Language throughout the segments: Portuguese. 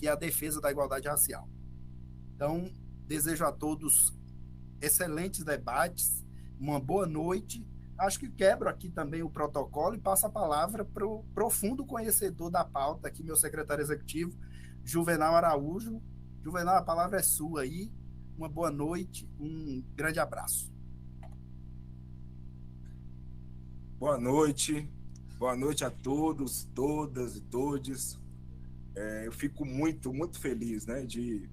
que é a defesa da igualdade racial. Então, desejo a todos excelentes debates, uma boa noite. Acho que quebro aqui também o protocolo e passo a palavra para o profundo conhecedor da pauta, aqui meu secretário executivo, Juvenal Araújo. Juvenal, a palavra é sua aí. Uma boa noite, um grande abraço. Boa noite a todos, todas e todes. Eu fico muito, muito feliz, né, de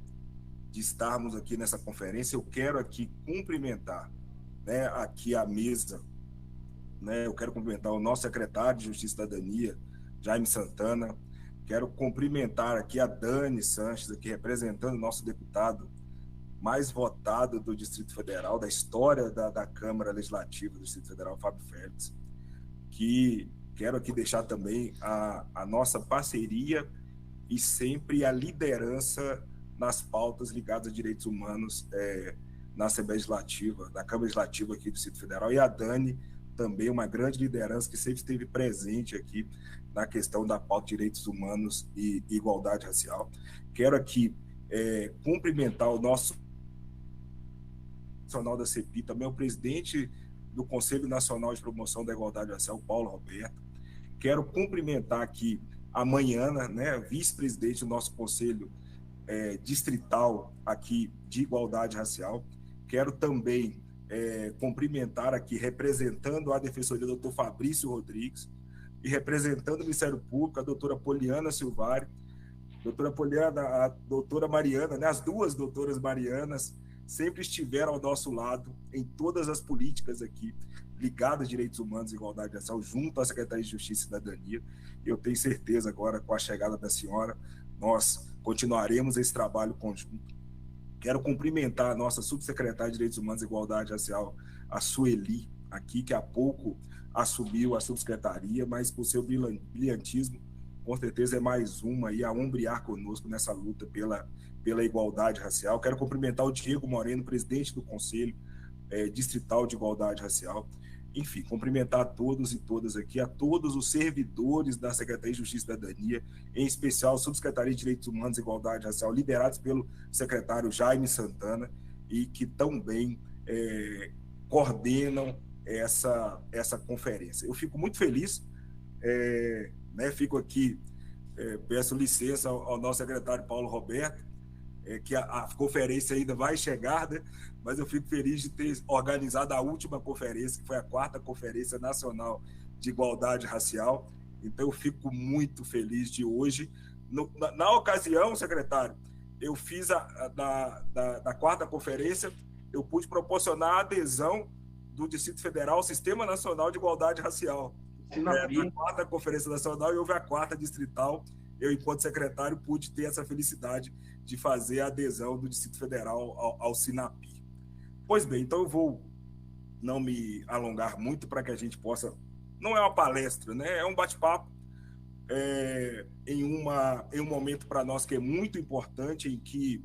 estarmos aqui nessa conferência. Eu quero aqui cumprimentar, né, aqui a mesa, né, eu quero cumprimentar o nosso secretário de Justiça e Cidadania, Jaime Santana. Quero cumprimentar aqui a Dani Sanches, aqui representando o nosso deputado mais votado do Distrito Federal, da história da Câmara Legislativa do Distrito Federal, Fábio Félix, que quero aqui deixar também a nossa parceria e sempre a liderança nas pautas ligadas a direitos humanos na Assembleia Legislativa, na Câmara Legislativa aqui do Distrito Federal, e a Dani, também uma grande liderança que sempre esteve presente aqui na questão da pauta de direitos humanos e igualdade racial. Quero aqui cumprimentar o nosso nacional da CEPI, também o presidente do Conselho Nacional de Promoção da Igualdade Racial, Paulo Roberto. Quero cumprimentar aqui a Manhana, né, vice-presidente do nosso Conselho Distrital aqui de Igualdade Racial. Quero também cumprimentar aqui, representando a Defensoria, o doutor Fabrício Rodrigues, e representando o Ministério Público, a doutora Poliana Silvari, doutora Poliana, a doutora Mariana, né, as duas doutoras Marianas, sempre estiveram ao nosso lado em todas as políticas aqui ligadas a direitos humanos e igualdade racial, junto à Secretaria de Justiça e Cidadania. Eu tenho certeza agora, com a chegada da senhora, nós continuaremos esse trabalho conjunto. Quero cumprimentar a nossa subsecretária de Direitos Humanos e Igualdade Racial, a Sueli, aqui, que há pouco assumiu a subsecretaria, mas por seu brilhantismo, com certeza é mais uma a ombrear conosco nessa luta pela igualdade racial. Quero cumprimentar o Diego Moreno, presidente do Conselho Distrital de Igualdade Racial. Enfim, cumprimentar a todos e todas aqui, a todos os servidores da Secretaria de Justiça e Cidadania, em especial a Subsecretaria de Direitos Humanos e Igualdade Racial, liderados pelo secretário Jaime Santana, e que também coordenam essa conferência. Eu fico muito feliz, né, fico aqui, peço licença ao nosso secretário Paulo Roberto, que a conferência ainda vai chegar, né? Mas eu fico feliz de ter organizado a última conferência, que foi a 4ª Conferência Nacional de Igualdade Racial. Então, eu fico muito feliz de hoje. Na ocasião, secretário, eu fiz da 4ª Conferência, eu pude proporcionar a adesão do Distrito Federal ao Sistema Nacional de Igualdade Racial. Na 4ª Conferência Nacional e houve a 4ª Distrital. Eu, enquanto secretário, pude ter essa felicidade de fazer a adesão do Distrito Federal ao SINAPI. Pois bem, então eu vou não me alongar muito para que a gente possa... Não é uma palestra, né? É um bate-papo em um momento para nós que é muito importante, em que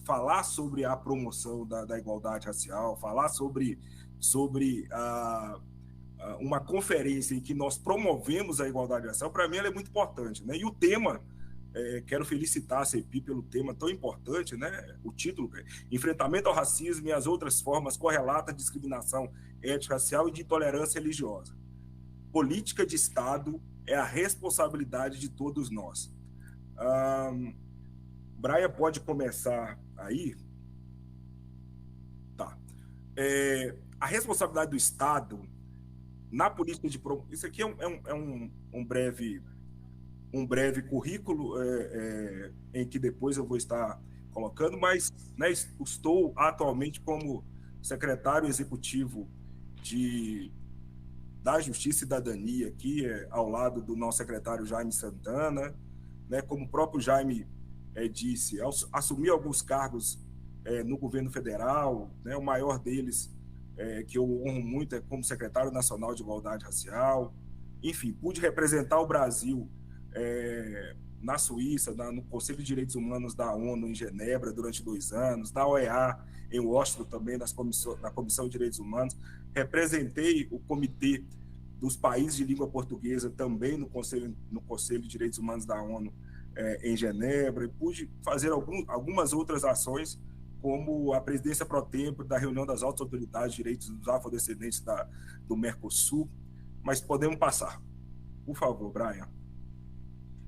falar sobre a promoção da igualdade racial, falar sobre uma conferência em que nós promovemos a igualdade racial, para mim ela é muito importante, né? E o tema, quero felicitar a CEPI pelo tema tão importante, né? O título, Enfrentamento ao Racismo e as Outras Formas Correlatas de Discriminação Étnico-Racial e de Intolerância Religiosa. Política de Estado é a responsabilidade de todos nós. Brian pode começar aí? Tá. A responsabilidade do Estado na política de promoção... Isso aqui é um breve currículo em que depois eu vou estar colocando, mas, né, estou atualmente como secretário executivo da Justiça e Cidadania, aqui ao lado do nosso secretário Jaime Santana, né, como o próprio Jaime disse, assumi alguns cargos no governo federal, né, o maior deles, que eu honro muito, é como secretário nacional de Igualdade Racial. Enfim, pude representar o Brasil na Suíça, no Conselho de Direitos Humanos da ONU em Genebra durante 2 anos, na OEA em Washington também, na Comissão de Direitos Humanos. Representei o Comitê dos Países de Língua Portuguesa também no Conselho de Direitos Humanos da ONU em Genebra, e pude fazer algumas outras ações, como a presidência pro tempore da reunião das altas autoridades de direitos dos afrodescendentes do Mercosul. Mas podemos passar. Por favor, Brian.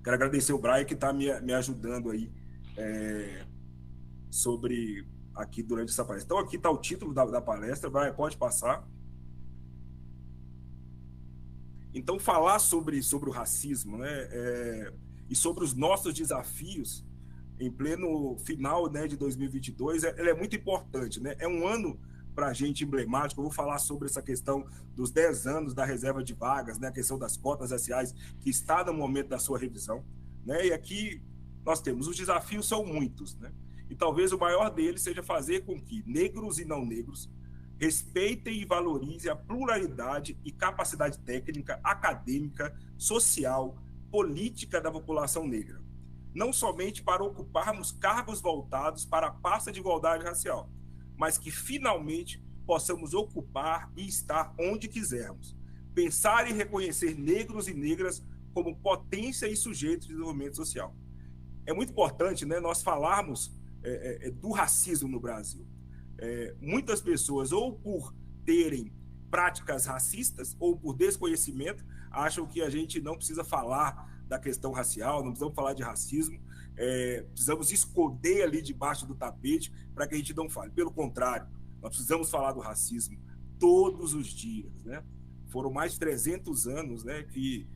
Quero agradecer o Brian que está me ajudando aí sobre aqui durante essa palestra. Então, aqui está o título da palestra. Brian, pode passar. Então, falar sobre o racismo, né, e sobre os nossos desafios em pleno final, né, de 2022, ele é muito importante, né? É um ano para a gente emblemático. Eu vou falar sobre essa questão dos 10 anos da reserva de vagas, né, a questão das cotas raciais, que está no momento da sua revisão, né? E aqui nós temos, os desafios são muitos, né? E talvez o maior deles seja fazer com que negros e não negros respeitem e valorizem a pluralidade e capacidade técnica, acadêmica, social, política da população negra, não somente para ocuparmos cargos voltados para a pasta de igualdade racial, mas que finalmente possamos ocupar e estar onde quisermos. Pensar e reconhecer negros e negras como potência e sujeitos de desenvolvimento social. É muito importante, né, nós falarmos do racismo no Brasil. Muitas pessoas, ou por terem práticas racistas, ou por desconhecimento, acham que a gente não precisa falar da questão racial, não precisamos falar de racismo, precisamos esconder ali debaixo do tapete para que a gente não fale. Pelo contrário, nós precisamos falar do racismo todos os dias, né? Foram mais de 300 anos, né, que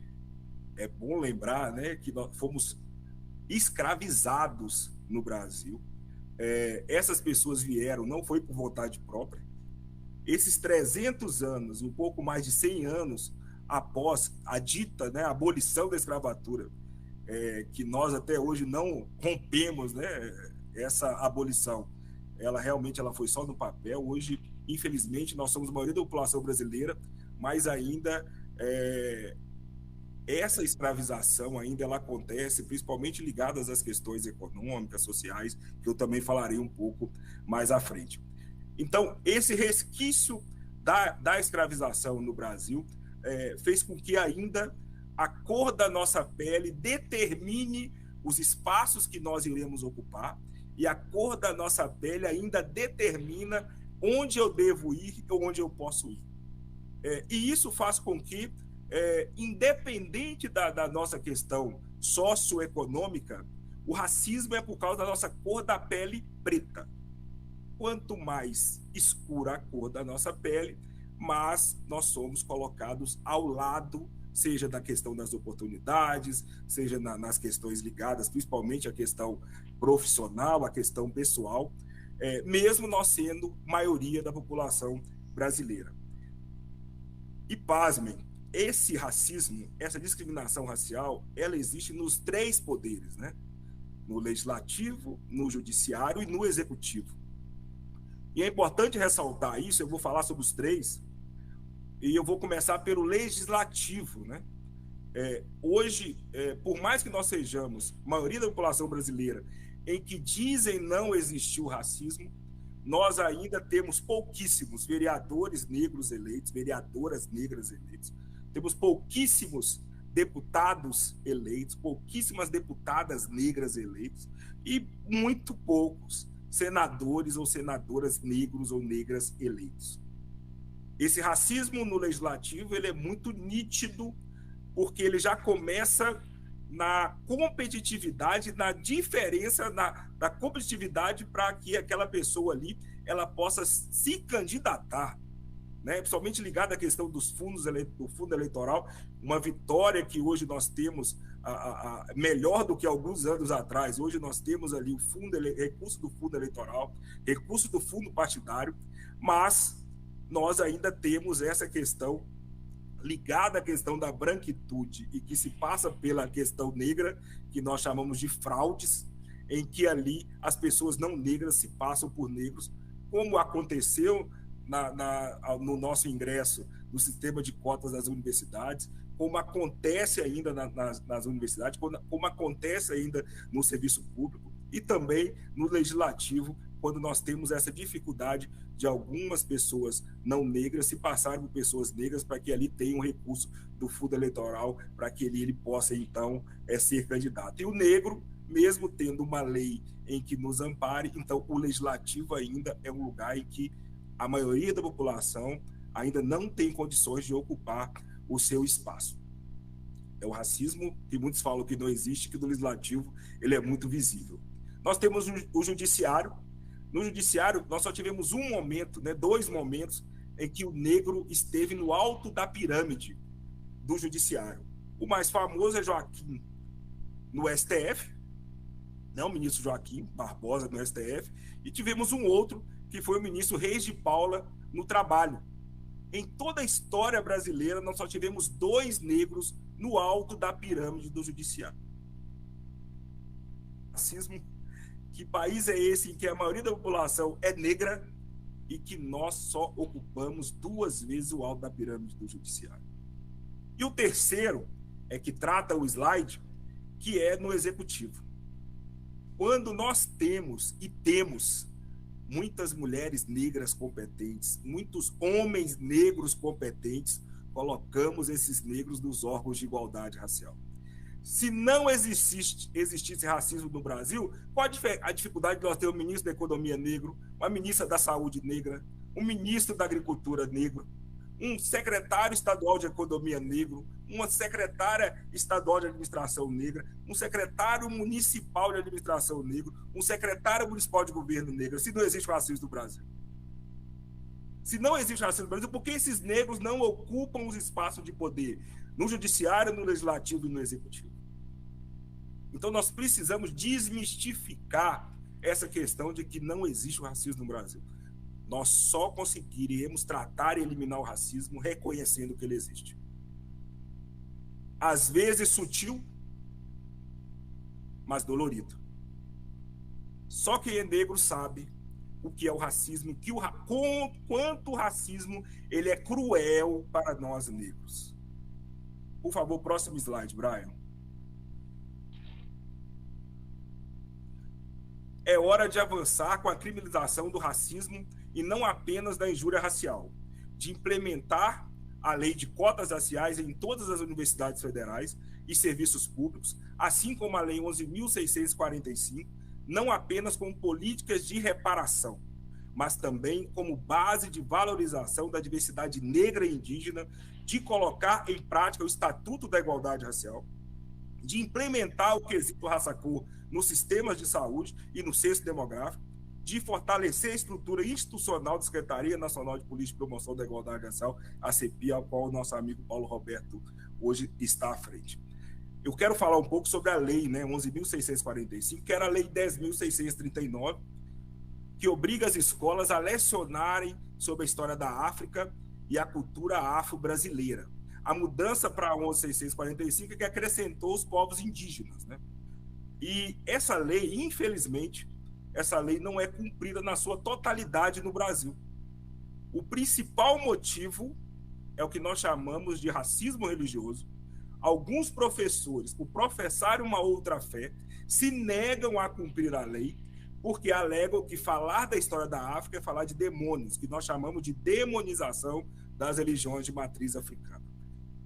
é bom lembrar, né, que nós fomos escravizados no Brasil. Essas pessoas vieram, não foi por vontade própria. Esses 300 anos, um pouco mais de 100 anos após a dita, né, abolição da escravatura, que nós até hoje não rompemos, né, essa abolição, ela realmente foi só no papel. Hoje, infelizmente, nós somos a maioria da população brasileira, mas ainda essa escravização ainda ela acontece, principalmente ligadas às questões econômicas, sociais, que eu também falarei um pouco mais à frente. Então, esse resquício da escravização no Brasil fez com que ainda a cor da nossa pele determine os espaços que nós iremos ocupar, e a cor da nossa pele ainda determina onde eu devo ir ou onde eu posso ir. E isso faz com que, independente da nossa questão socioeconômica, o racismo é por causa da nossa cor da pele preta. Quanto mais escura a cor da nossa pele, mais nós somos colocados ao lado, seja da questão das oportunidades, seja nas questões ligadas, principalmente à questão profissional, à questão pessoal, mesmo nós sendo maioria da população brasileira. E pasmem, esse racismo, essa discriminação racial, ela existe nos 3 poderes, né? No legislativo, no judiciário e no executivo. E é importante ressaltar isso. Eu vou falar sobre os 3, e eu vou começar pelo legislativo, né? Hoje, por mais que nós sejamos a maioria da população brasileira em que dizem não existir o racismo, nós ainda temos pouquíssimos vereadores negros eleitos, vereadoras negras eleitas, temos pouquíssimos deputados eleitos, pouquíssimas deputadas negras eleitas e muito poucos senadores ou senadoras negros ou negras eleitos. Esse racismo no legislativo ele é muito nítido, porque ele já começa na competitividade, na diferença da competitividade para que aquela pessoa ali ela possa se candidatar, né? Principalmente ligado à questão dos fundos do fundo eleitoral, uma vitória que hoje nós temos melhor do que alguns anos atrás. Hoje nós temos ali recurso do fundo eleitoral, recurso do fundo partidário, mas nós ainda temos essa questão ligada à questão da branquitude e que se passa pela questão negra, que nós chamamos de fraudes, em que ali as pessoas não negras se passam por negros, como aconteceu no nosso ingresso no sistema de cotas das universidades, como acontece ainda nas universidades, como acontece ainda no serviço público e também no legislativo, quando nós temos essa dificuldade de algumas pessoas não negras se passarem por pessoas negras para que ali tenha um recurso do fundo eleitoral para que ele possa, então, ser candidato. E o negro, mesmo tendo uma lei em que nos ampare, então o legislativo ainda é um lugar em que a maioria da população ainda não tem condições de ocupar o seu espaço. É o racismo que muitos falam que não existe, que no legislativo ele é muito visível. Nós temos o judiciário. No judiciário, nós só tivemos um momento, né, 2 momentos, em que o negro esteve no alto da pirâmide do judiciário. O mais famoso é Joaquim no STF, não, o ministro Joaquim Barbosa no STF, e tivemos um outro, que foi o ministro Reis de Paula no trabalho. Em toda a história brasileira, nós só tivemos 2 negros no alto da pirâmide do judiciário. Racismo. Que país é esse em que a maioria da população é negra e que nós só ocupamos 2 vezes o alto da pirâmide do judiciário? E o terceiro é que trata o slide, que é no executivo. Quando nós temos muitas mulheres negras competentes, muitos homens negros competentes, colocamos esses negros nos órgãos de igualdade racial. Se não existisse racismo no Brasil, qual a dificuldade de nós ter um ministro da Economia negro, uma ministra da Saúde negra, um ministro da Agricultura negro, um secretário estadual de Economia negro, uma secretária estadual de Administração negra, um secretário municipal de Administração negro, um secretário municipal de Governo negro, se não existe racismo no Brasil? Se não existe racismo no Brasil, por que esses negros não ocupam os espaços de poder no judiciário, no legislativo e no executivo? Então nós precisamos desmistificar essa questão de que não existe o racismo no Brasil. Nós só conseguiremos tratar e eliminar o racismo reconhecendo que ele existe. Às vezes sutil, mas dolorido. Só quem é negro sabe o que é o racismo, quanto o racismo ele é cruel para nós negros. Por favor, próximo slide, Brian. É hora de avançar com a criminalização do racismo e não apenas da injúria racial, de implementar a lei de cotas raciais em todas as universidades federais e serviços públicos, assim como a lei 11.645, não apenas como políticas de reparação, mas também como base de valorização da diversidade negra e indígena, de colocar em prática o Estatuto da Igualdade Racial, de implementar o quesito raça-cor nos sistemas de saúde e no censo demográfico, de fortalecer a estrutura institucional da Secretaria Nacional de Política e Promoção da Igualdade Racial, a CEPI, ao qual o nosso amigo Paulo Roberto hoje está à frente. Eu quero falar um pouco sobre a lei, né, 11.645, que era a lei 10.639, que obriga as escolas a lecionarem sobre a história da África e a cultura afro-brasileira. A mudança para a 11.645 é que acrescentou os povos indígenas, né? E essa lei, infelizmente, essa lei não é cumprida na sua totalidade no Brasil. O principal motivo é o que nós chamamos de racismo religioso. Alguns professores, por professarem uma outra fé, se negam a cumprir a lei, porque alegam que falar da história da África é falar de demônios, que nós chamamos de demonização das religiões de matriz africana.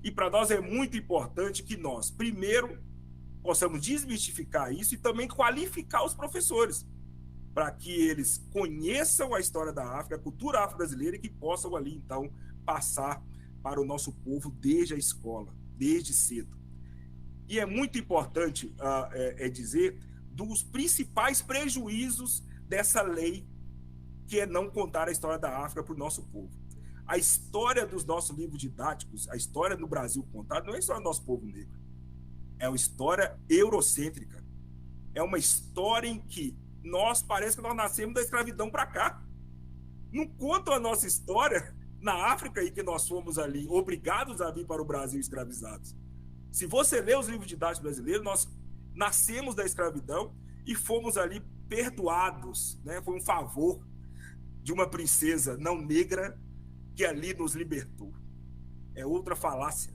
E para nós é muito importante que nós, primeiro, possamos desmistificar isso e também qualificar os professores, para que eles conheçam a história da África, a cultura afro-brasileira, e que possam ali, então, passar para o nosso povo desde a escola, desde cedo. E é muito importante dizer dos principais prejuízos dessa lei, que é não contar a história da África para o nosso povo. A história dos nossos livros didáticos, a história do Brasil contada, não é a história do nosso povo negro. É uma história eurocêntrica. É uma história em que parece que nós nascemos da escravidão para cá. Não contam a nossa história na África e que nós fomos ali obrigados a vir para o Brasil escravizados. Se você lê os livros didáticos brasileiros, nós nascemos da escravidão e fomos ali perdoados, né? Foi um favor de uma princesa não negra que ali nos libertou. É outra falácia,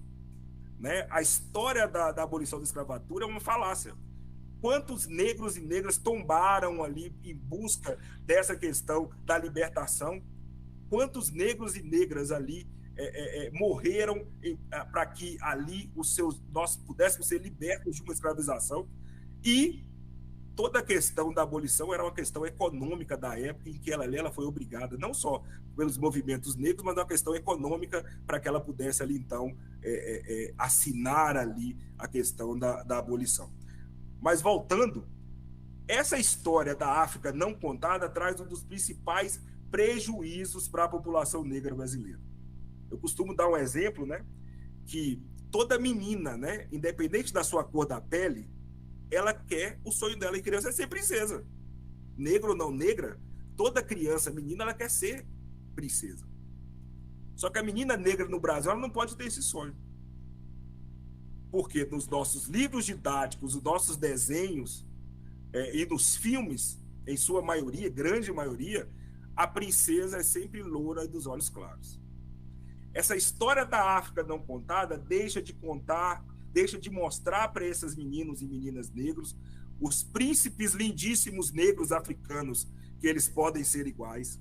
né? A história da abolição da escravatura é uma falácia. Quantos negros e negras tombaram ali em busca dessa questão da libertação? Quantos negros e negras ali morreram para que ali nós pudéssemos ser libertos de uma escravização? E toda a questão da abolição era uma questão econômica da época em que ela foi obrigada, não só pelos movimentos negros, mas uma questão econômica para que ela pudesse ali, então, assinar ali a questão da abolição. Mas voltando, essa história da África não contada traz um dos principais prejuízos para a população negra brasileira. Eu costumo dar um exemplo, né, que toda menina, né, independente da sua cor da pele, ela quer, o sonho dela em criança é ser princesa. Negra ou não negra, toda criança, menina, ela quer ser princesa. Só que a menina negra no Brasil, ela não pode ter esse sonho. Porque nos nossos livros didáticos, nos nossos desenhos e nos filmes, em sua maioria, grande maioria, a princesa é sempre loura e dos olhos claros. Essa história da África não contada deixa de contar, deixa de mostrar para esses meninos e meninas negros os príncipes lindíssimos negros africanos, que eles podem ser iguais,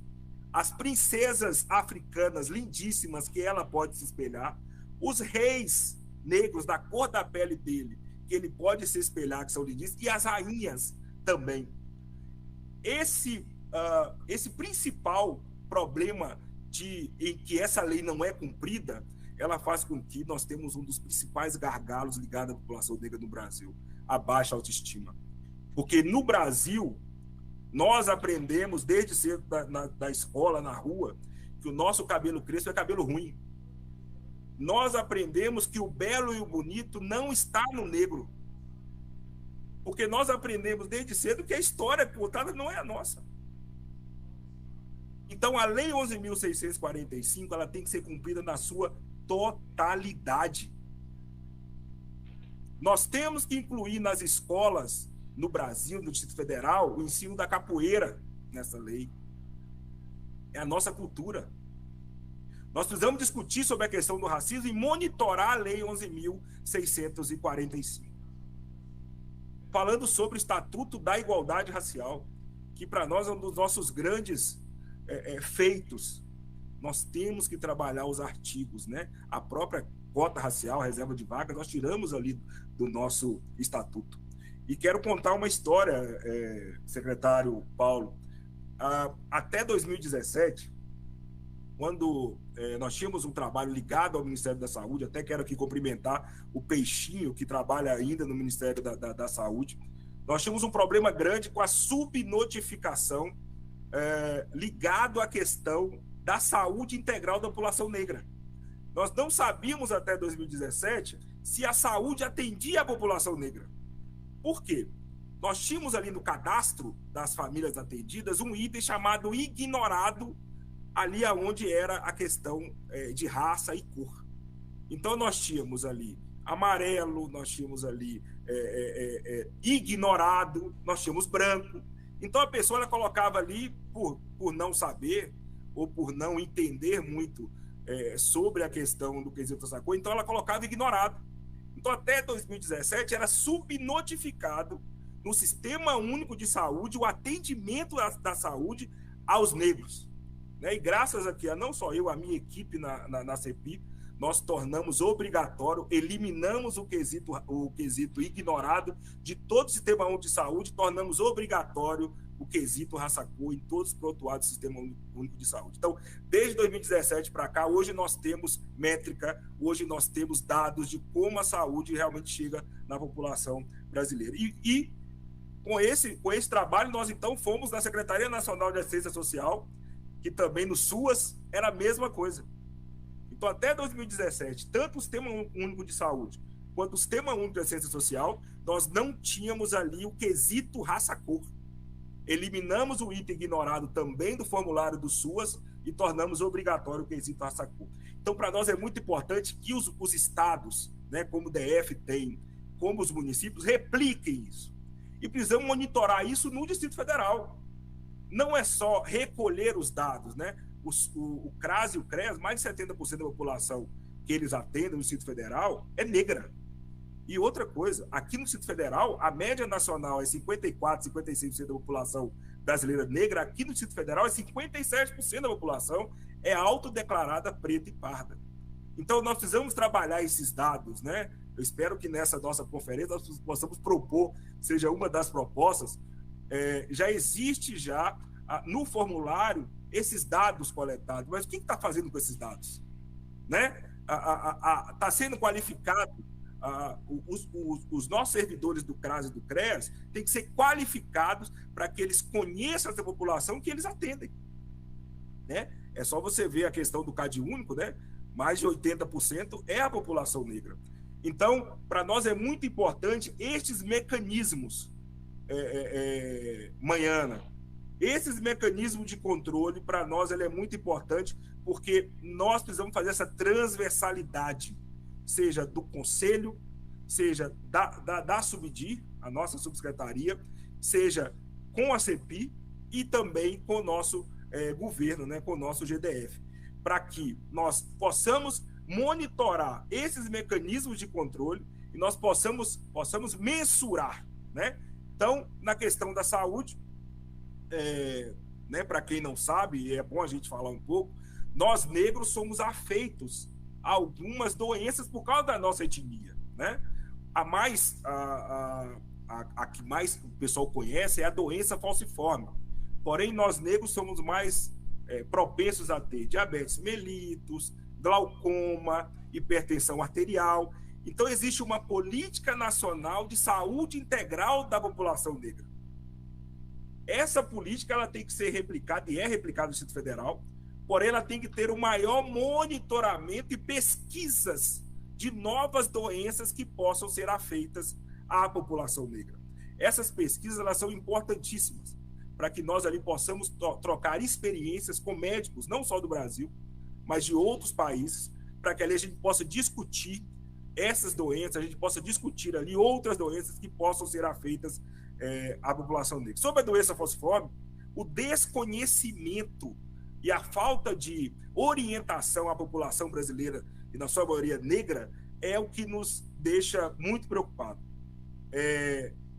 as princesas africanas lindíssimas que ela pode se espelhar, os reis negros da cor da pele dele, que ele pode se espelhar, que são lindíssimos, e as rainhas também. Esse principal problema em que essa lei não é cumprida, ela faz com que nós temos um dos principais gargalos ligados à população negra no Brasil, a baixa autoestima. Porque no Brasil, nós aprendemos desde cedo da escola, na rua, que o nosso cabelo crespo é cabelo ruim. Nós aprendemos que o belo e o bonito não está no negro. Porque nós aprendemos desde cedo que a história contada não é a nossa. Então, a Lei 11.645, ela tem que ser cumprida na sua totalidade. Nós temos que incluir nas escolas, no Brasil, no Distrito Federal, o ensino da capoeira nessa lei. É a nossa cultura. Nós precisamos discutir sobre a questão do racismo e monitorar a Lei 11.645. Falando sobre o Estatuto da Igualdade Racial, que para nós é um dos nossos grandes feitos. Nós temos que trabalhar os artigos, né? A própria cota racial, reserva de vagas, nós tiramos ali do nosso estatuto. E quero contar uma história, secretário Paulo. Até 2017, quando nós tínhamos um trabalho ligado ao Ministério da Saúde, até quero aqui cumprimentar o Peixinho, que trabalha ainda no Ministério da Saúde, nós tínhamos um problema grande com a subnotificação ligado à questão da saúde integral da população negra. Nós não sabíamos até 2017 se a saúde atendia a população negra. Por quê? Nós tínhamos ali no cadastro das famílias atendidas um item chamado ignorado, ali aonde era a questão de raça e cor. Então nós tínhamos ali amarelo, nós tínhamos ali ignorado, nós tínhamos branco. Então a pessoa ela colocava ali por não saber ou por não entender muito sobre a questão do quesito dessa cor, então ela colocava ignorado. Então até 2017 era subnotificado no Sistema Único de Saúde o atendimento da saúde aos negros. Né? E graças aqui a não só eu, a minha equipe na CEPI, nós tornamos obrigatório, eliminamos o quesito ignorado de todo o Sistema Único de Saúde, tornamos obrigatório o quesito raça-cor em todos os prontuários do Sistema Único de Saúde. Então, desde 2017 para cá, hoje nós temos métrica, hoje nós temos dados de como a saúde realmente chega na população brasileira. E com esse trabalho, nós então fomos na Secretaria Nacional de Assistência Social, que também no SUAS era a mesma coisa. Então, até 2017, tanto o Sistema Único de Saúde quanto o Sistema Único de Assistência Social, nós não tínhamos ali o quesito raça-cor. Eliminamos o item ignorado também do formulário do SUAS e tornamos obrigatório o quesito raça-cor. Então, para nós é muito importante que os estados, né, como o DF tem, como os municípios, repliquem isso. E precisamos monitorar isso no Distrito Federal. Não é só recolher os dados, né? O CRAS e o CREAS, mais de 70% da população que eles atendem no Distrito Federal é negra. E outra coisa, aqui no Distrito Federal, a média nacional é 54%, 56% da população brasileira negra. Aqui no Distrito Federal é 57% da população é autodeclarada preta e parda. Então, nós precisamos trabalhar esses dados, né? Eu espero que nessa nossa conferência nós possamos propor, seja uma das propostas, já existe no formulário esses dados coletados, mas o que está fazendo com esses dados? Né? Está sendo qualificado, os nossos servidores do CRAS e do CREAS têm que ser qualificados para que eles conheçam essa população que eles atendem. Né? É só você ver a questão do CAD único, né? Mais de 80% é a população negra. Então, para nós é muito importante estes mecanismos, Manhana. Esses mecanismos de controle, para nós, ele é muito importante, porque nós precisamos fazer essa transversalidade, seja do Conselho, seja da Subdir, a nossa subsecretaria, seja com a CEPI e também com o nosso governo, né, com o nosso GDF, para que nós possamos monitorar esses mecanismos de controle e nós possamos mensurar, né? Então, na questão da saúde, né, para quem não sabe, é bom a gente falar um pouco, nós negros somos afeitos a algumas doenças por causa da nossa etnia, né? A que mais o pessoal conhece é a doença falciforme. Porém, nós negros somos mais propensos a ter diabetes mellitus, glaucoma, hipertensão arterial. Então, existe uma política nacional de saúde integral da população negra. Essa política ela tem que ser replicada, e é replicada no Distrito Federal, porém ela tem que ter um maior monitoramento e pesquisas de novas doenças que possam ser afeitas à população negra. Essas pesquisas elas são importantíssimas para que nós ali possamos trocar experiências com médicos, não só do Brasil, mas de outros países, para que ali a gente possa discutir essas doenças, a gente possa discutir ali outras doenças que possam ser afeitas à população negra. Sobre a doença falciforme, o desconhecimento e a falta de orientação à população brasileira, e na sua maioria negra, é o que nos deixa muito preocupados.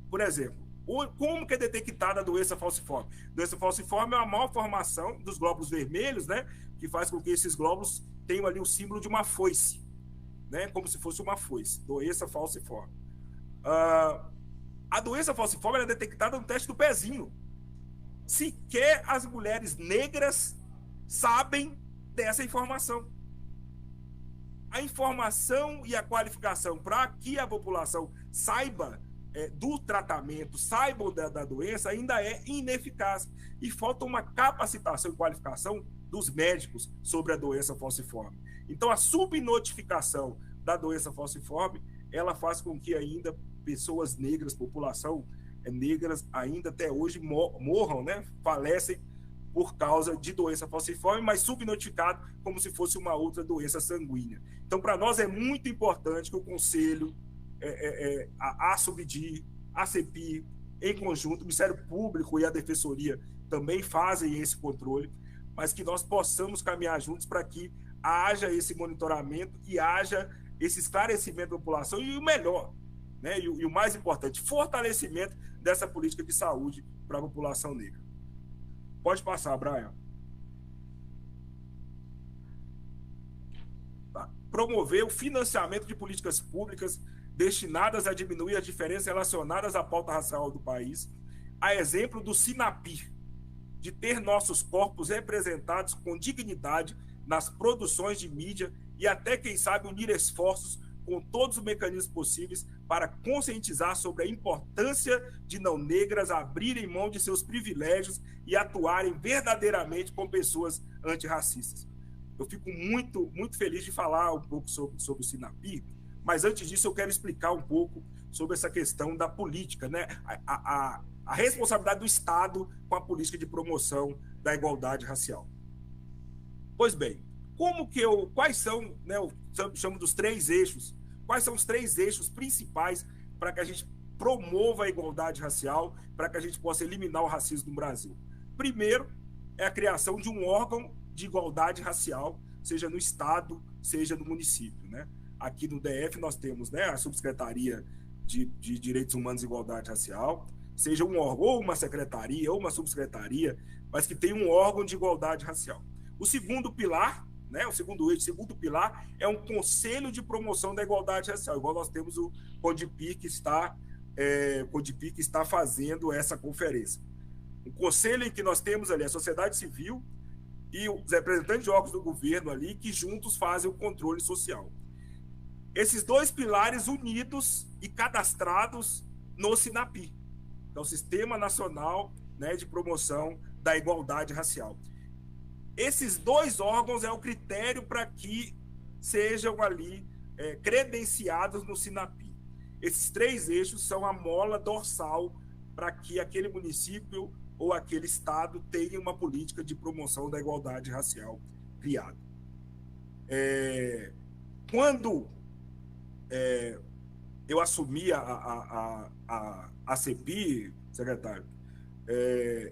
Por exemplo, como que é detectada a doença falciforme? A doença falciforme é uma malformação dos glóbulos vermelhos, né, que faz com que esses glóbulos tenham ali o símbolo de uma foice, né, como se fosse uma foice, doença falciforme. A doença falciforme é detectada no teste do pezinho. Sequer as mulheres negras sabem dessa informação. A informação e a qualificação para que a população saiba do tratamento, saibam da doença, ainda é ineficaz. E falta uma capacitação e qualificação dos médicos sobre a doença falciforme. Então, a subnotificação da doença falciforme, ela faz com que ainda pessoas negras, população negras, ainda até hoje morram, né? Falecem por causa de doença falciforme, mas subnotificado como se fosse uma outra doença sanguínea. Então, para nós é muito importante que o Conselho, a Subdir, a CEPI, em conjunto, o Ministério Público e a Defensoria também fazem esse controle, mas que nós possamos caminhar juntos para que haja esse monitoramento e haja esse esclarecimento da população e o melhor, né? E o mais importante, fortalecimento dessa política de saúde para a população negra. Pode passar, Brian. Tá. Promover o financiamento de políticas públicas destinadas a diminuir as diferenças relacionadas à pauta racial do país, a exemplo do SINAPI, de ter nossos corpos representados com dignidade nas produções de mídia e até, quem sabe, unir esforços com todos os mecanismos possíveis para conscientizar sobre a importância de não negras abrirem mão de seus privilégios e atuarem verdadeiramente como pessoas antirracistas. Eu fico muito, muito feliz de falar um pouco sobre o SINAPI, mas antes disso eu quero explicar um pouco sobre essa questão da política, né? A responsabilidade do Estado com a política de promoção da igualdade racial. Pois bem, quais são, né, eu chamo dos 3 eixos, quais são os 3 eixos principais para que a gente promova a igualdade racial, para que a gente possa eliminar o racismo no Brasil? Primeiro, é a criação de um órgão de igualdade racial, seja no Estado, seja no município, né? aqui no DF nós temos, né, a Subsecretaria de Direitos Humanos e Igualdade Racial, seja um órgão, ou uma secretaria, ou uma subsecretaria, mas que tem um órgão de igualdade racial. O segundo pilar, né, o segundo pilar é um conselho de promoção da igualdade racial, igual nós temos o CONDIPI que está fazendo essa conferência. Um conselho em que nós temos ali a sociedade civil e os representantes de órgãos do governo ali, que juntos fazem o controle social. Esses dois pilares unidos e cadastrados no SINAPI, que é o Sistema Nacional, né, de Promoção da Igualdade Racial. Esses dois órgãos é o critério para que sejam ali credenciados no SINAPI. Esses três eixos são a mola dorsal para que aquele município ou aquele estado tenha uma política de promoção da igualdade racial criada. Quando eu assumi a CEPI, secretário,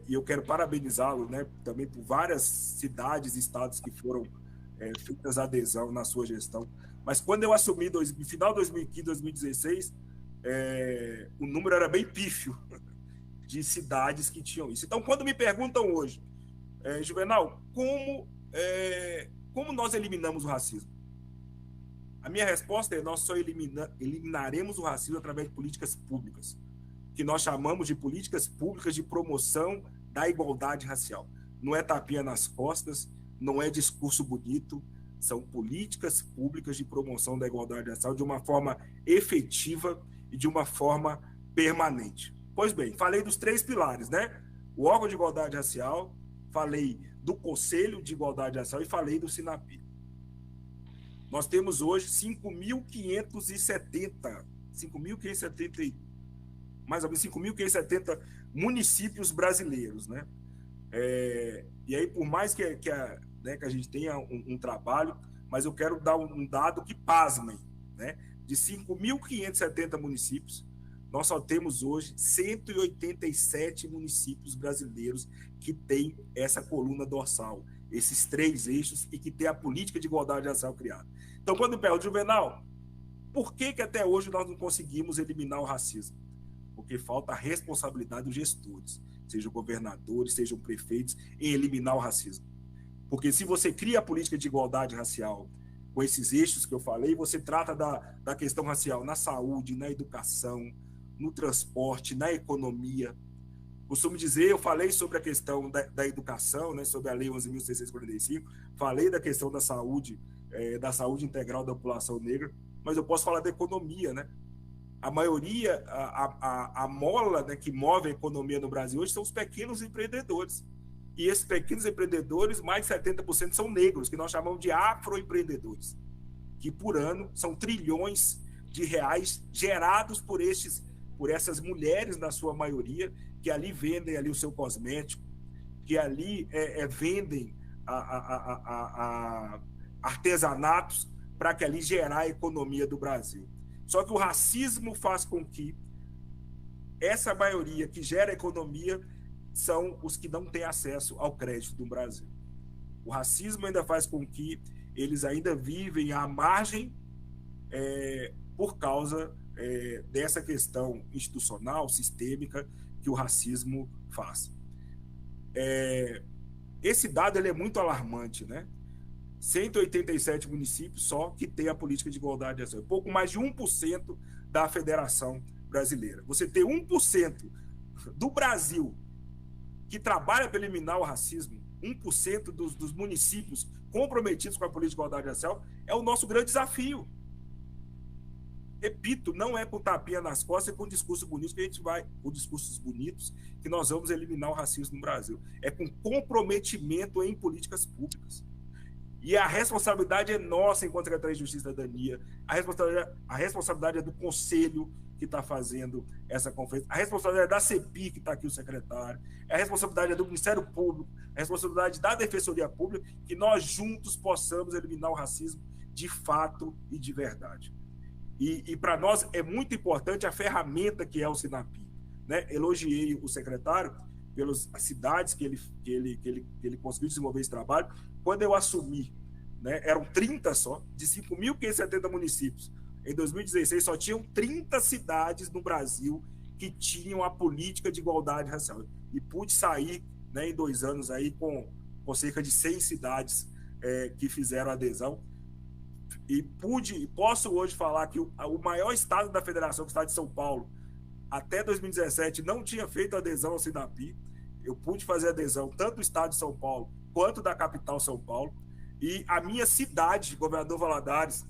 e eu quero parabenizá-lo, né, também por várias cidades e estados que foram feitas adesão na sua gestão, mas quando eu assumi no final de 2015, 2016, o número era bem pífio de cidades que tinham isso. Então, quando me perguntam hoje, Juvenal, como nós eliminamos o racismo? A minha resposta é: nós só eliminaremos o racismo através de políticas públicas, que nós chamamos de políticas públicas de promoção da igualdade racial. Não é tapinha nas costas, não é discurso bonito, são políticas públicas de promoção da igualdade racial de uma forma efetiva e de uma forma permanente. Pois bem, falei dos três pilares, né? O órgão de igualdade racial, falei do Conselho de Igualdade Racial e falei do SINAPI. Nós temos hoje 5.570, mais ou menos 5.570 municípios brasileiros, né? E aí, por mais que a gente tenha um trabalho, mas eu quero dar um dado que pasmem, né? De 5.570 municípios, nós só temos hoje 187 municípios brasileiros que têm essa coluna dorsal, esses três eixos, e que tem a política de igualdade racial criada. Então, quando eu pergunto, Juvenal, por que até hoje nós não conseguimos eliminar o racismo? Porque falta a responsabilidade dos gestores, sejam governadores, sejam prefeitos, em eliminar o racismo. Porque se você cria a política de igualdade racial com esses eixos que eu falei, você trata da questão racial na saúde, na educação, no transporte, na economia. Costumo dizer, eu falei sobre a questão da educação, né, sobre a Lei 11.645, falei da questão da saúde integral da população negra, mas eu posso falar da economia, né? A maioria, a mola, né, que move a economia no Brasil hoje são os pequenos empreendedores. E esses pequenos empreendedores, mais de 70% são negros, que nós chamamos de afroempreendedores, que por ano são trilhões de reais gerados por essas mulheres, na sua maioria, que ali vendem ali o seu cosmético, que ali vendem artesanatos para que ali gerar a economia do Brasil. Só que o racismo faz com que essa maioria que gera a economia são os que não têm acesso ao crédito do Brasil. O racismo ainda faz com que eles ainda vivem à margem por causa dessa questão institucional, sistêmica, que o racismo faz. Esse dado ele é muito alarmante, né? 187 municípios só que tem a política de igualdade racial, pouco mais de 1% da Federação Brasileira. Você ter 1% do Brasil que trabalha para eliminar o racismo, 1% dos municípios comprometidos com a política de igualdade racial, é o nosso grande desafio. Repito, não é com tapinha nas costas e com discurso bonito que a gente vai, com discursos bonitos, que nós vamos eliminar o racismo no Brasil. É com comprometimento em políticas públicas. E a responsabilidade é nossa enquanto Secretaria de Justiça e Cidadania, a responsabilidade é do Conselho que está fazendo essa conferência, a responsabilidade é da CEPI, que está aqui o secretário, a responsabilidade é do Ministério Público, a responsabilidade da Defensoria Pública, que nós juntos possamos eliminar o racismo de fato e de verdade. E para nós é muito importante a ferramenta que é o SINAPI, né? Elogiei o secretário pelas cidades que ele conseguiu desenvolver esse trabalho. Quando eu assumi né? Eram 30 só, de 5.570 municípios. Em 2016, só tinham 30 cidades no Brasil que tinham a política de igualdade racial. E pude sair, né, em 2 anos aí com cerca de 100 cidades que fizeram adesão. E posso hoje falar que o maior estado da federação, o estado de São Paulo, até 2017 não tinha feito adesão ao SINAPI. Eu pude fazer adesão tanto do estado de São Paulo quanto da capital São Paulo. E a minha cidade, Governador Valadares,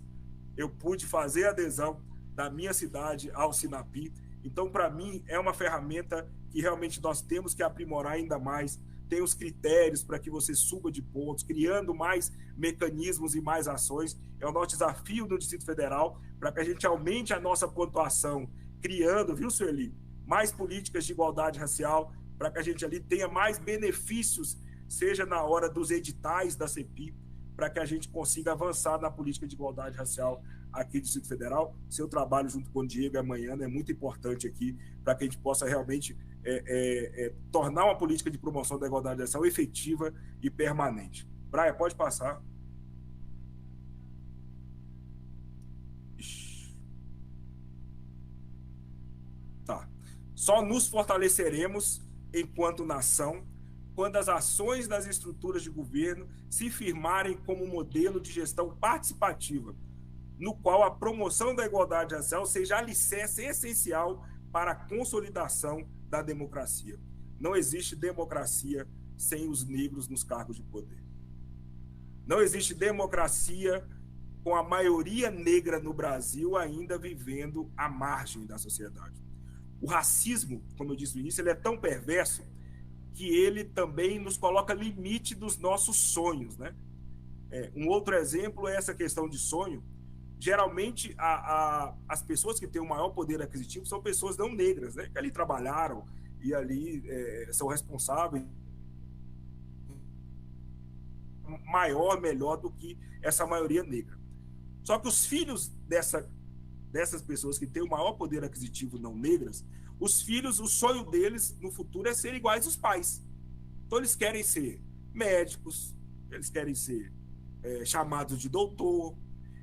eu pude fazer adesão da minha cidade ao SINAPI. Então, para mim, é uma ferramenta que realmente nós temos que aprimorar ainda mais. Tem os critérios para que você suba de pontos, criando mais mecanismos e mais ações. É o nosso desafio no Distrito Federal, para que a gente aumente a nossa pontuação, criando, viu, Sueli, mais políticas de igualdade racial, para que a gente ali tenha mais benefícios, seja na hora dos editais da CEPI, para que a gente consiga avançar na política de igualdade racial aqui do Distrito Federal. Seu trabalho junto com o Diego amanhã é muito importante aqui, para que a gente possa realmente tornar uma política de promoção da igualdade racial efetiva e permanente. Braia, pode passar. Tá. Só nos fortaleceremos enquanto nação quando as ações das estruturas de governo se firmarem como modelo de gestão participativa, no qual a promoção da igualdade racial seja alicerce essencial para a consolidação da democracia. Não existe democracia sem os negros nos cargos de poder. Não existe democracia com a maioria negra no Brasil ainda vivendo à margem da sociedade. O racismo, como eu disse no início, ele é tão perverso que ele também nos coloca limite dos nossos sonhos, né? Um outro exemplo é essa questão de sonho. Geralmente, as pessoas que têm o maior poder aquisitivo são pessoas não negras, né? Que ali trabalharam e ali são responsáveis maior, melhor do que essa maioria negra. Só que os filhos dessas pessoas que têm o maior poder aquisitivo não negras, os filhos, o sonho deles no futuro é ser iguais aos pais. Então eles querem ser médicos, eles querem ser chamados de doutor,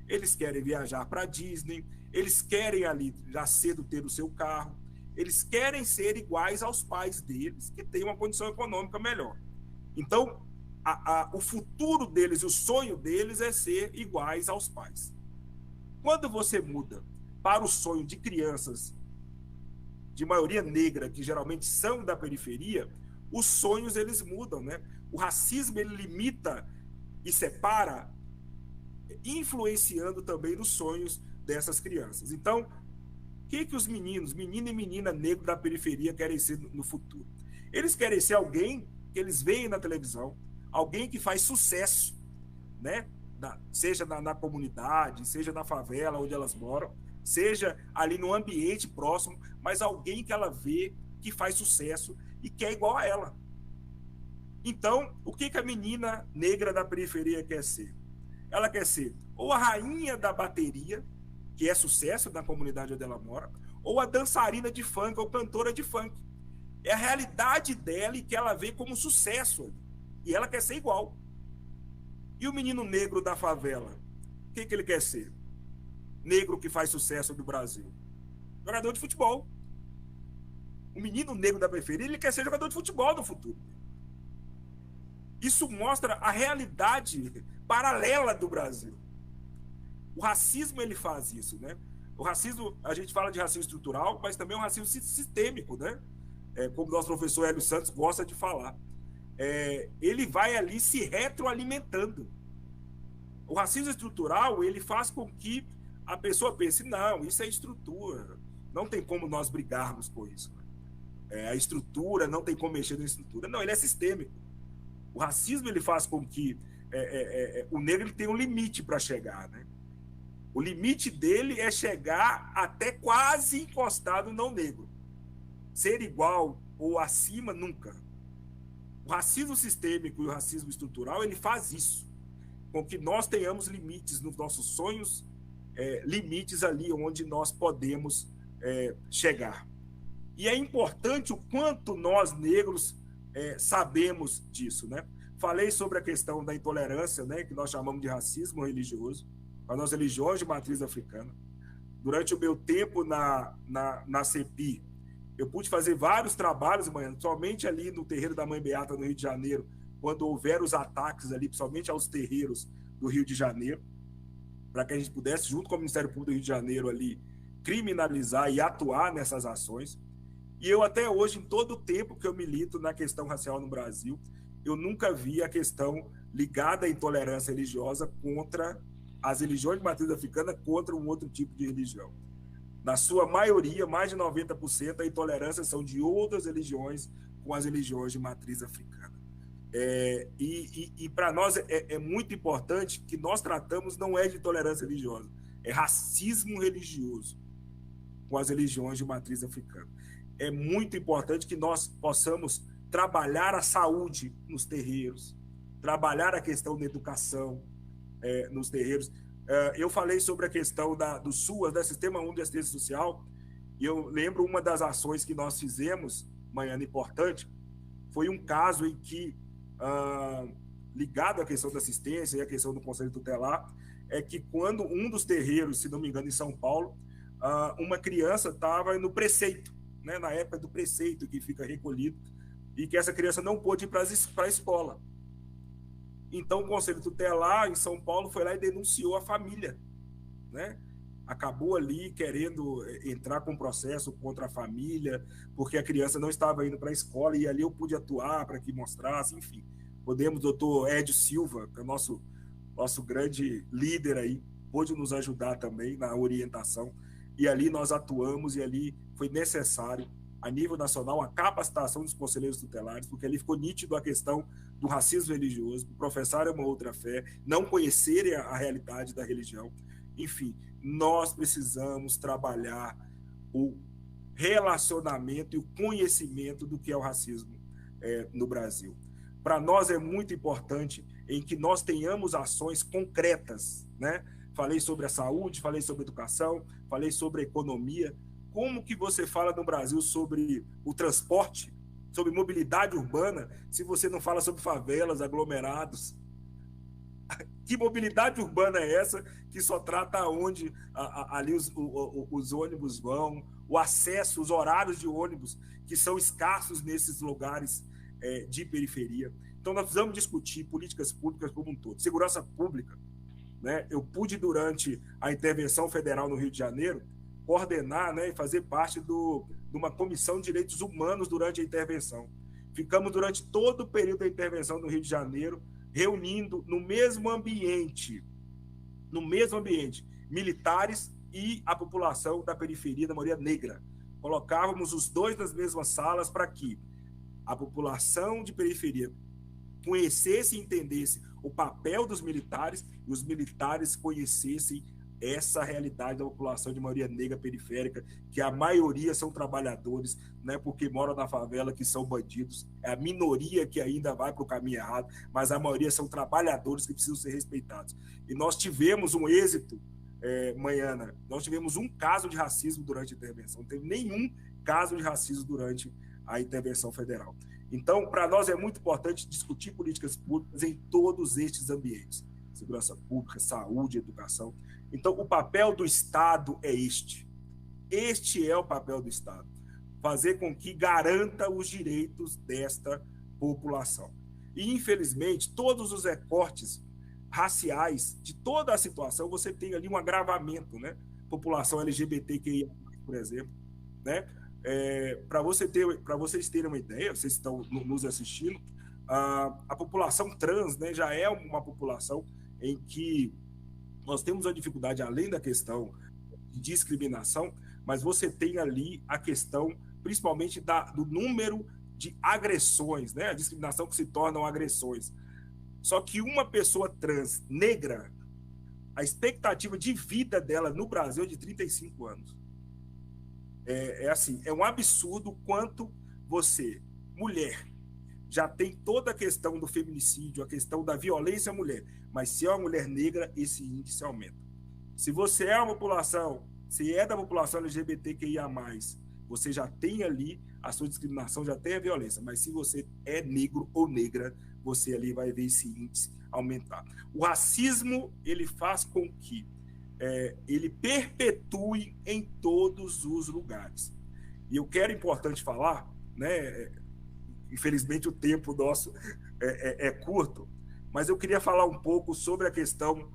eles querem viajar para a Disney, eles querem ali já cedo ter o seu carro, eles querem ser iguais aos pais deles, que têm uma condição econômica melhor. Então, o futuro deles, o sonho deles é ser iguais aos pais. Quando você muda para o sonho de crianças de maioria negra, que geralmente são da periferia, os sonhos eles mudam, né? O racismo ele limita e separa, influenciando também nos sonhos dessas crianças. Então, o que os meninos, menino e menina negro da periferia querem ser no futuro? Eles querem ser alguém que eles veem na televisão, alguém que faz sucesso, né? Seja na comunidade, seja na favela onde elas moram, seja ali no ambiente próximo, mas alguém que ela vê que faz sucesso e que é igual a ela. Então, o que a menina negra da periferia quer ser? Ela quer ser ou a rainha da bateria, que é sucesso na comunidade onde ela mora, ou a dançarina de funk, ou cantora de funk. É a realidade dela e que ela vê como sucesso. E ela quer ser igual. E o menino negro da favela? O que ele quer ser? Negro que faz sucesso no Brasil. Jogador de futebol. O menino negro da periferia, ele quer ser jogador de futebol no futuro. Isso mostra a realidade paralela do Brasil. O racismo, ele faz isso, né? O racismo, a gente fala de racismo estrutural, mas também é um racismo sistêmico, né? Como o nosso professor Hélio Santos gosta de falar. Ele vai ali se retroalimentando. O racismo estrutural, ele faz com que a pessoa pense, não, isso é estrutura, não tem como nós brigarmos com isso. A estrutura, não tem como mexer na estrutura. Não, ele é sistêmico. O racismo, ele faz com que o negro ele tenha um limite para chegar, né? O limite dele é chegar até quase encostado no não negro. Ser igual ou acima, nunca. O racismo sistêmico e o racismo estrutural, ele faz isso, com que nós tenhamos limites nos nossos sonhos, limites ali onde nós podemos chegar. E é importante o quanto nós negros sabemos disso, né? Falei sobre a questão da intolerância, né, que nós chamamos de racismo religioso, as nossas religiões de matriz africana. Durante o meu tempo na CEPI, eu pude fazer vários trabalhos, somente ali no terreiro da Mãe Beata, no Rio de Janeiro, quando houveram os ataques ali, principalmente aos terreiros do Rio de Janeiro, para que a gente pudesse, junto com o Ministério Público do Rio de Janeiro ali, criminalizar e atuar nessas ações. E eu até hoje, em todo o tempo que eu milito na questão racial no Brasil, eu nunca vi a questão ligada à intolerância religiosa contra as religiões de matriz africana contra um outro tipo de religião. Na sua maioria, mais de 90%, a intolerância são de outras religiões com as religiões de matriz africana. E para nós é muito importante que nós tratamos não é de intolerância religiosa, é racismo religioso com as religiões de matriz africana. É muito importante que nós possamos trabalhar a saúde nos terreiros, trabalhar a questão da educação nos terreiros. Eu falei sobre a questão do SUAS, do Sistema Único de Assistência Social, e eu lembro uma das ações que nós fizemos, Maiana, importante, foi um caso em que, ligado à questão da assistência e à questão do Conselho Tutelar, é que quando um dos terreiros, se não me engano, em São Paulo, uma criança estava no preceito, né, na época do preceito que fica recolhido, e que essa criança não pôde ir para a escola. Então, o Conselho Tutelar em São Paulo foi lá e denunciou a família, né? Acabou ali querendo entrar com processo contra a família, porque a criança não estava indo para a escola, e ali eu pude atuar para que mostrasse, enfim. Podemos, doutor Edio Silva, que é o nosso grande líder aí, pôde nos ajudar também na orientação, e ali nós atuamos, e ali foi necessário, a nível nacional, a capacitação dos conselheiros tutelares, porque ali ficou nítido a questão do racismo religioso, professarem uma outra fé, não conhecerem a realidade da religião. Enfim, nós precisamos trabalhar o relacionamento e o conhecimento do que é o racismo no Brasil. Para nós é muito importante em que nós tenhamos ações concretas, né? Falei sobre a saúde, falei sobre a educação, falei sobre a economia. Como que você fala no Brasil sobre o transporte, sobre mobilidade urbana, se você não fala sobre favelas, aglomerados? Que mobilidade urbana é essa que só trata onde ali os ônibus vão, o acesso, os horários de ônibus, que são escassos nesses lugares de periferia? Então, nós precisamos discutir políticas públicas como um todo. Segurança pública, né? Eu pude, durante a intervenção federal no Rio de Janeiro, coordenar, né, e fazer parte de uma comissão de direitos humanos durante a intervenção. Ficamos durante todo o período da intervenção no Rio de Janeiro, reunindo no mesmo ambiente, militares e a população da periferia, da maioria negra. Colocávamos os dois nas mesmas salas para que a população de periferia conhecesse e entendesse o papel dos militares, e os militares conhecessem essa realidade da população de maioria negra periférica, que a maioria são trabalhadores, né, porque moram na favela, que são bandidos. É a minoria que ainda vai para o caminho errado, mas a maioria são trabalhadores que precisam ser respeitados. E nós tivemos um êxito, Maiana, nós tivemos um caso de racismo durante a intervenção, não teve nenhum caso de racismo durante a intervenção federal. Então, para nós é muito importante discutir políticas públicas em todos estes ambientes: segurança pública, saúde, educação. Então, o papel do Estado é este. Este é o papel do Estado. Fazer com que garanta os direitos desta população. E, infelizmente, todos os recortes raciais de toda a situação, você tem ali um agravamento, né? População LGBTQIA+, por exemplo, né? Para vocês terem uma ideia, vocês estão nos assistindo, a população trans, né, já é uma população em que nós temos uma dificuldade, além da questão de discriminação, mas você tem ali a questão, principalmente, do número de agressões, né? A discriminação que se tornam agressões. Só que uma pessoa trans negra, a expectativa de vida dela no Brasil é de 35 anos. Assim, é um absurdo quanto você, mulher, já tem toda a questão do feminicídio, a questão da violência à mulher, mas se é uma mulher negra, esse índice aumenta. Se você é da população LGBTQIA+, você já tem ali a sua discriminação, já tem a violência, mas se você é negro ou negra, você ali vai ver esse índice aumentar. O racismo, ele faz com que ele perpetue em todos os lugares. E eu quero, importante falar, né, infelizmente o tempo nosso é curto, mas eu queria falar um pouco sobre a questão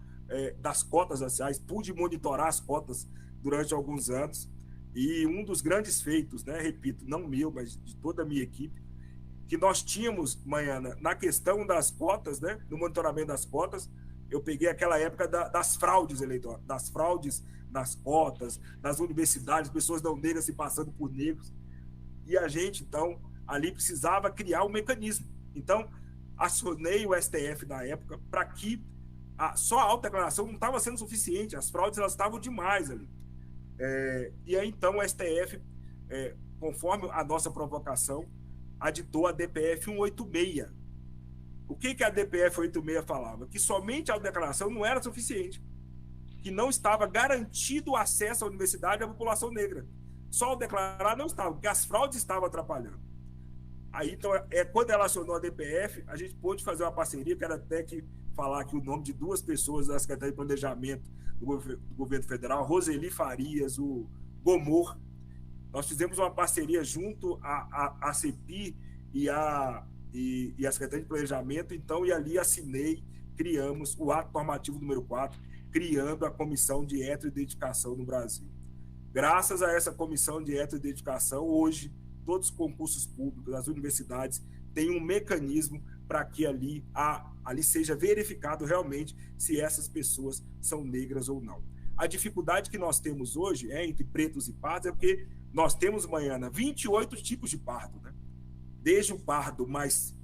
das cotas raciais. Pude monitorar as cotas durante alguns anos, e um dos grandes feitos, né, repito, não meu, mas de toda a minha equipe, que nós tínhamos, Maiana, na questão das cotas, né, no monitoramento das cotas, eu peguei aquela época das fraudes eleitorais, das fraudes nas cotas, nas universidades, pessoas não negras se passando por negros, e a gente, então, ali precisava criar um mecanismo. Então, acionei o STF na época para que só a autodeclaração não estava sendo suficiente, as fraudes elas estavam demais ali. E aí, então, o STF, conforme a nossa provocação, aditou a DPF 186. O que a DPF 186 falava? Que somente a autodeclaração não era suficiente, que não estava garantido o acesso à universidade à população negra. Só o declarar não estava, porque as fraudes estavam atrapalhando. Aí, então, quando ela acionou a DPF, a gente pôde fazer uma parceria, quero até que falar aqui o nome de duas pessoas da Secretaria de Planejamento do Governo Federal, Roseli Farias, o Gomor. Nós fizemos uma parceria junto à CEPI e a Secretaria de Planejamento, então, e ali assinei, criamos o ato normativo número 4, criando a Comissão de Heteroidentificação no Brasil. Graças a essa Comissão de Heteroidentificação, hoje, todos os concursos públicos, as universidades, têm um mecanismo para que ali seja verificado realmente se essas pessoas são negras ou não. A dificuldade que nós temos hoje entre pretos e pardos é porque nós temos, Maiana, 28 tipos de pardo, né? Desde o pardo mais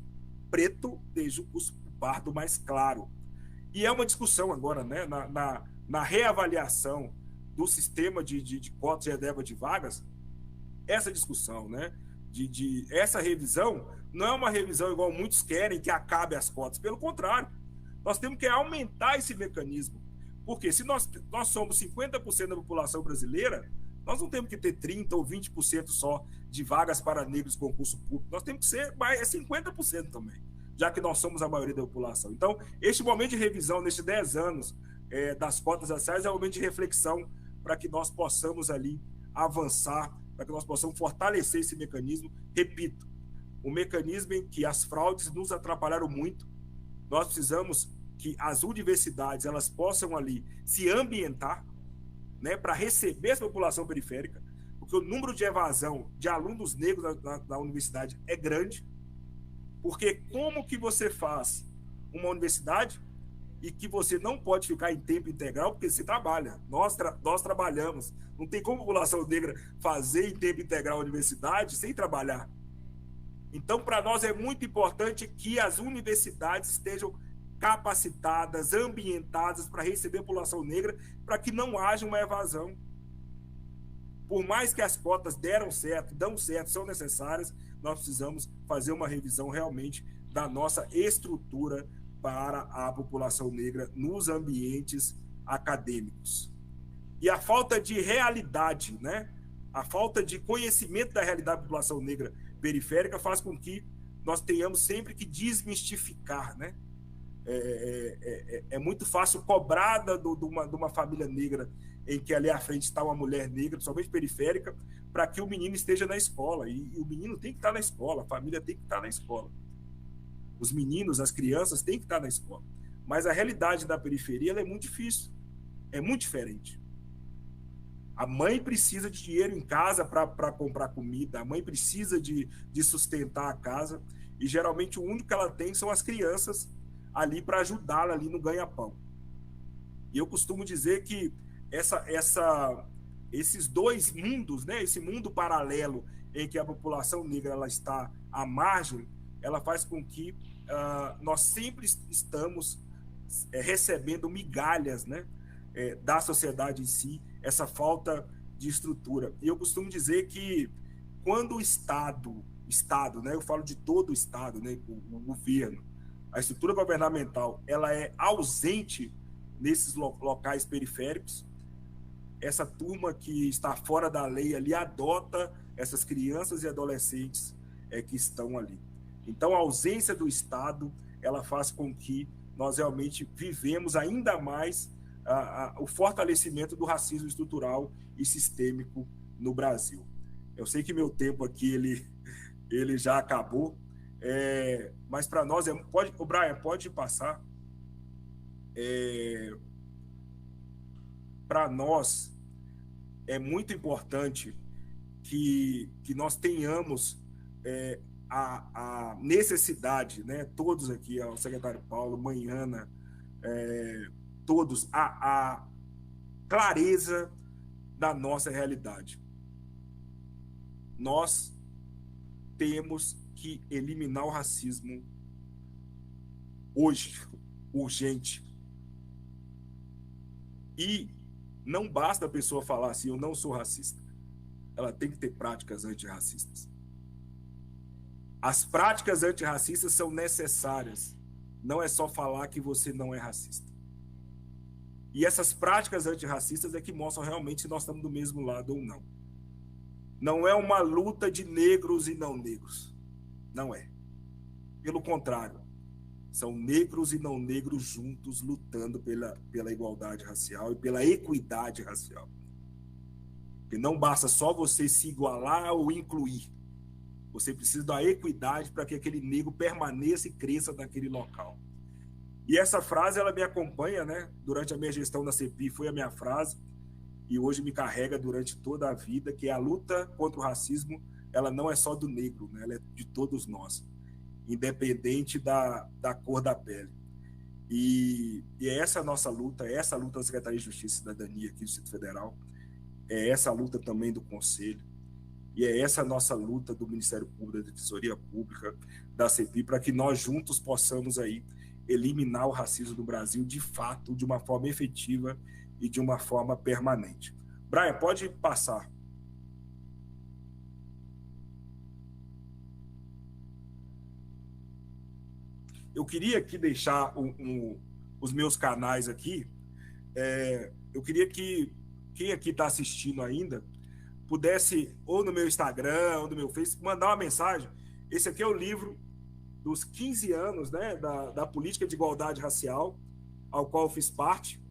preto, desde o pardo mais claro. E é uma discussão agora, né, na reavaliação do sistema de cotas e reserva de vagas, essa discussão, né, essa revisão não é uma revisão igual muitos querem, que acabe as cotas. Pelo contrário, nós temos que aumentar esse mecanismo. Porque se nós somos 50% da população brasileira, nós não temos que ter 30% ou 20% só de vagas para negros em concurso público. Nós temos que ser 50% também, já que nós somos a maioria da população. Então, este momento de revisão, nesses 10 anos das cotas raciais, é um momento de reflexão para que nós possamos ali avançar, para que nós possamos fortalecer esse mecanismo. Repito, o mecanismo em que as fraudes nos atrapalharam muito. Nós precisamos que as universidades elas possam ali se ambientar, né, para receber essa população periférica, porque o número de evasão de alunos negros na universidade é grande. Porque como que você faz uma universidade e que você não pode ficar em tempo integral, porque você trabalha, nós trabalhamos, não tem como a população negra fazer em tempo integral a universidade sem trabalhar. Então, para nós é muito importante que as universidades estejam capacitadas, ambientadas para receber a população negra, para que não haja uma evasão. Por mais que as cotas dão certo, são necessárias, nós precisamos fazer uma revisão realmente da nossa estrutura para a população negra nos ambientes acadêmicos. E a falta de realidade, né? A falta de conhecimento da realidade da população negra periférica faz com que nós tenhamos sempre que desmistificar, né? É muito fácil cobrar de uma família negra em que ali à frente está uma mulher negra, principalmente periférica, para que o menino esteja na escola. E o menino tem que estar na escola, a família tem que estar na escola. Os meninos, as crianças têm que estar na escola. Mas a realidade da periferia ela é muito difícil, é muito diferente. A mãe precisa de dinheiro em casa para comprar comida, a mãe precisa de sustentar a casa, e geralmente o único que ela tem são as crianças ali para ajudá-la ali no ganha-pão. E eu costumo dizer que esses dois mundos, né, esse mundo paralelo em que a população negra ela está à margem, ela faz com que nós sempre estamos recebendo migalhas, né, da sociedade em si, essa falta de estrutura. E eu costumo dizer que quando o Estado, né, eu falo de todo o Estado, né, o governo, a estrutura governamental, ela é ausente nesses locais periféricos, essa turma que está fora da lei ali adota essas crianças e adolescentes que estão ali. Então, a ausência do Estado, ela faz com que nós realmente vivemos ainda mais o fortalecimento do racismo estrutural e sistêmico no Brasil. Eu sei que meu tempo aqui ele já acabou, mas para nós o Brian pode passar. Para nós é muito importante que nós tenhamos a necessidade, né, todos aqui, o secretário Paulo, Manhana, todos, a clareza da nossa realidade. Nós temos que eliminar o racismo hoje, urgente. E não basta a pessoa falar assim, eu não sou racista. Ela tem que ter práticas antirracistas. As práticas antirracistas são necessárias. Não é só falar que você não é racista. E essas práticas antirracistas é que mostram realmente se nós estamos do mesmo lado ou não. Não é uma luta de negros e não negros. Não é. Pelo contrário, são negros e não negros juntos lutando pela igualdade racial e pela equidade racial. Porque não basta só você se igualar ou incluir. Você precisa da equidade para que aquele negro permaneça e cresça naquele local. E essa frase, ela me acompanha, né? Durante a minha gestão na CEPI, foi a minha frase, e hoje me carrega durante toda a vida, que é a luta contra o racismo, ela não é só do negro, né? Ela é de todos nós, independente da cor da pele. E é essa a nossa luta, é essa a luta da Secretaria de Justiça e Cidadania aqui do Distrito Federal, é essa a luta também do Conselho, e é essa a nossa luta do Ministério Público, da Defensoria Pública, da CEPI, para que nós juntos possamos aí eliminar o racismo do Brasil de fato, de uma forma efetiva e de uma forma permanente. Brian, pode passar. Eu queria aqui deixar os meus canais aqui. Eu queria que quem aqui está assistindo ainda pudesse, ou no meu Instagram, ou no meu Facebook, mandar uma mensagem. Esse aqui é o livro dos 15 anos, né, da política de igualdade racial, ao qual eu fiz parte,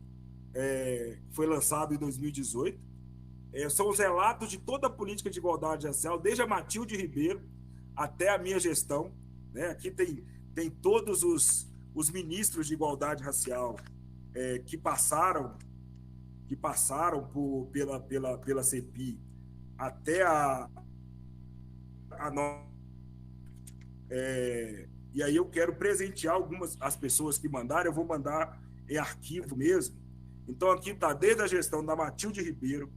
foi lançado em 2018. São os relatos de toda a política de igualdade racial, desde a Matilde Ribeiro até a minha gestão, né? Aqui tem todos os ministros de igualdade racial que passaram pela CEPI até e aí eu quero presentear as pessoas que mandaram, eu vou mandar em arquivo mesmo. Então aqui está desde a gestão da Matilde Ribeiro,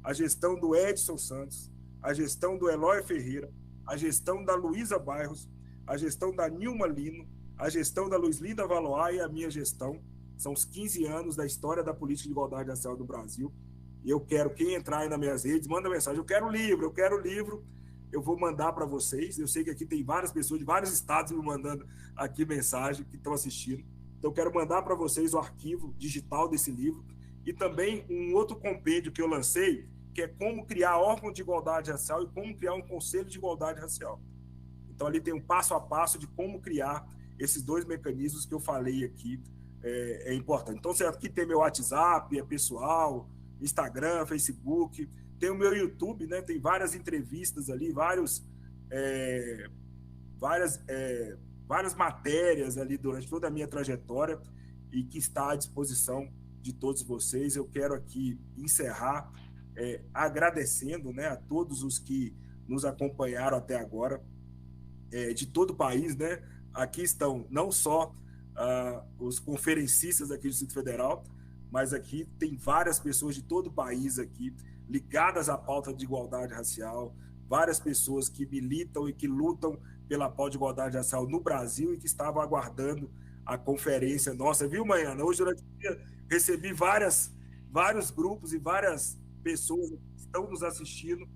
a gestão do Edson Santos, a gestão do Eloy Ferreira, a gestão da Luísa Bairros, a gestão da Nilma Lino, a gestão da Luizlinda Valois e a minha gestão. São os 15 anos da história da política de igualdade racial do Brasil. E eu quero, quem entrar aí nas minhas redes, manda mensagem, eu quero livro, eu vou mandar para vocês. Eu sei que aqui tem várias pessoas de vários estados me mandando aqui mensagem, que estão assistindo. Então, eu quero mandar para vocês o arquivo digital desse livro e também um outro compêndio que eu lancei, que é como criar órgão de igualdade racial e como criar um conselho de igualdade racial. Então, ali tem um passo a passo de como criar esses dois mecanismos que eu falei aqui, é importante. Então, aqui tem meu WhatsApp, é pessoal, Instagram, Facebook, tem o meu YouTube, né? Tem várias entrevistas ali, várias matérias ali durante toda a minha trajetória e que está à disposição de todos vocês. Eu quero aqui encerrar agradecendo, né, a todos os que nos acompanharam até agora, de todo o país, né? Aqui estão não só os conferencistas aqui do Distrito Federal, mas aqui tem várias pessoas de todo o país aqui ligadas à pauta de igualdade racial, várias pessoas que militam e que lutam pela pauta de igualdade racial no Brasil e que estavam aguardando a conferência nossa. Viu, Manhana? Hoje, durante o dia, recebi vários grupos e várias pessoas que estão nos assistindo,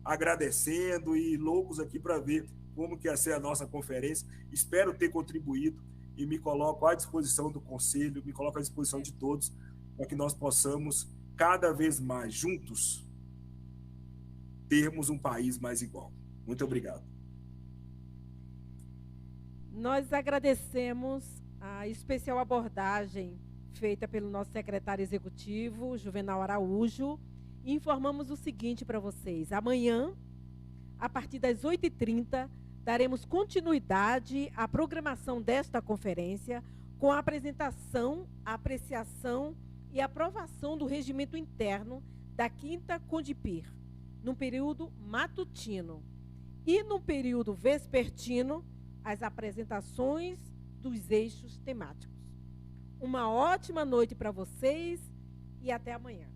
agradecendo e loucos aqui para ver como que ia ser a nossa conferência. Espero ter contribuído e me coloco à disposição do Conselho, me coloco à disposição de todos, para que nós possamos, cada vez mais, juntos, termos um país mais igual. Muito obrigado. Nós agradecemos a especial abordagem feita pelo nosso secretário executivo, Juvenal Araújo, e informamos o seguinte para vocês. Amanhã, a partir das 8h30, daremos continuidade à programação desta conferência com a apresentação, a apreciação e aprovação do regimento interno da 5ª Condipir, no período matutino. E no período vespertino, as apresentações dos eixos temáticos. Uma ótima noite para vocês e até amanhã.